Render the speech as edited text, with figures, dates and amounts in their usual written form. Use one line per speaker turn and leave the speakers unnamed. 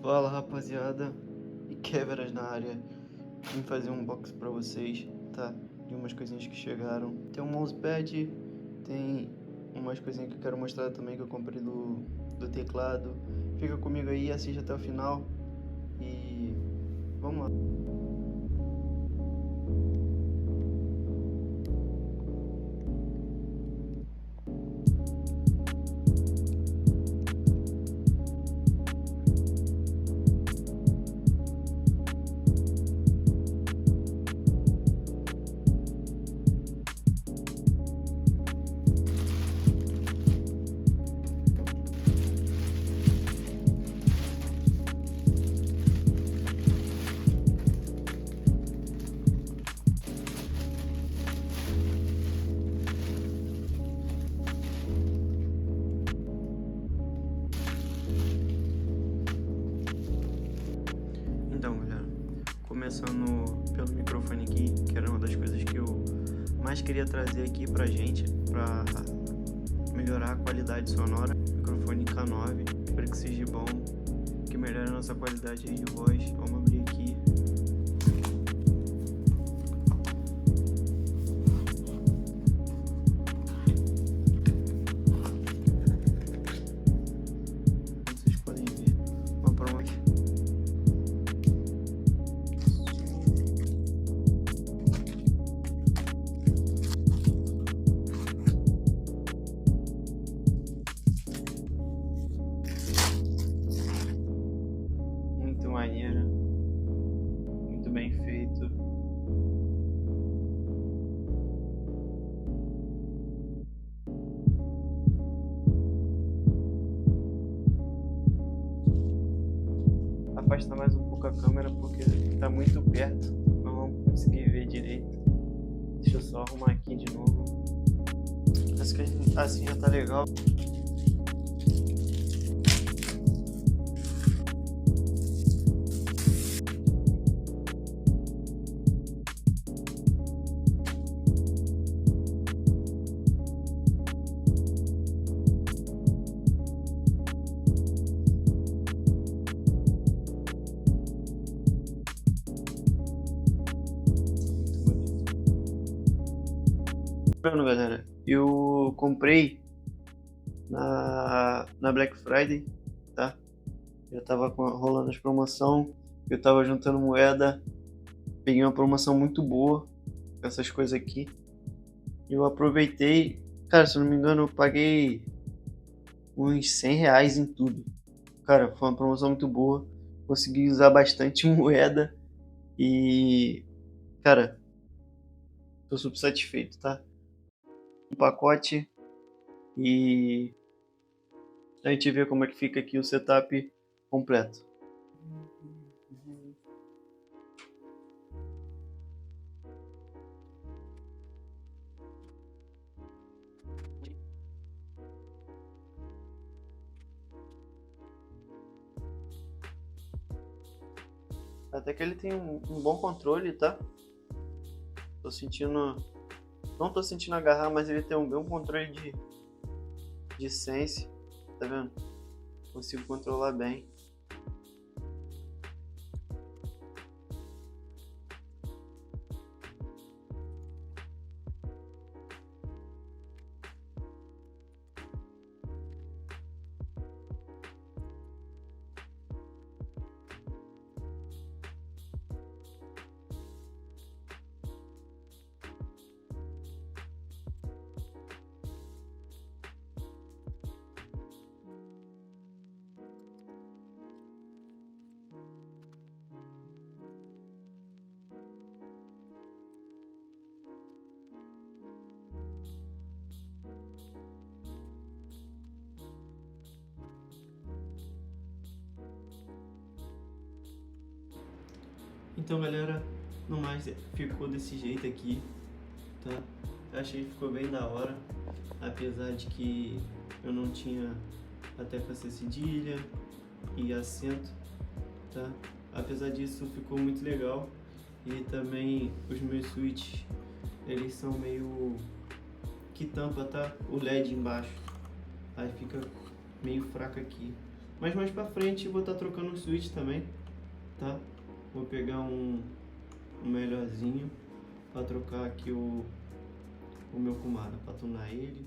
Fala rapaziada, e Quebras na área. Vim fazer um unboxing pra vocês, tá? De umas coisinhas que chegaram. Tem um mousepad, tem umas coisinhas que eu quero mostrar também que eu comprei do teclado. Fica comigo aí, assiste até o final e vamos lá. Então galera, começando pelo microfone aqui, que era uma das coisas que eu mais queria trazer aqui pra gente, pra melhorar a qualidade sonora. Microfone K9, espero que seja bom, que melhore a nossa qualidade aí de voz. Vamos abrir aqui. Vocês podem ver uma promoção. Muito maneira, muito bem feito. Afasta mais um pouco a câmera porque tá muito perto, não vamos conseguir ver direito. Deixa eu só arrumar aqui de novo. Acho que assim já tá legal. Lembrando, galera, eu comprei na Black Friday, tá? Já tava rolando as promoção, eu tava juntando moeda, peguei uma promoção muito boa com essas coisas aqui. Eu aproveitei, cara, se eu não me engano, eu paguei uns R$ 100 em tudo. Cara, foi uma promoção muito boa, consegui usar bastante moeda e, cara, tô super satisfeito, tá? Um pacote e a gente vê como é que fica aqui o setup completo. Até que ele tem um bom controle, tá? Tô sentindo... Não tô sentindo agarrar, mas ele tem um bom controle de sense, tá vendo? Consigo controlar bem. Então galera, no mais ficou desse jeito aqui, tá? Eu achei que ficou bem da hora, apesar de que eu não tinha a tecla C cedilha e acento, tá? Apesar disso ficou muito legal e também os meus switches, eles são meio que tampa, tá? O LED embaixo, aí fica meio fraco aqui. Mas mais pra frente eu vou estar trocando o switch também, tá? Vou pegar um melhorzinho pra trocar aqui o meu Kumara, pra tunar ele.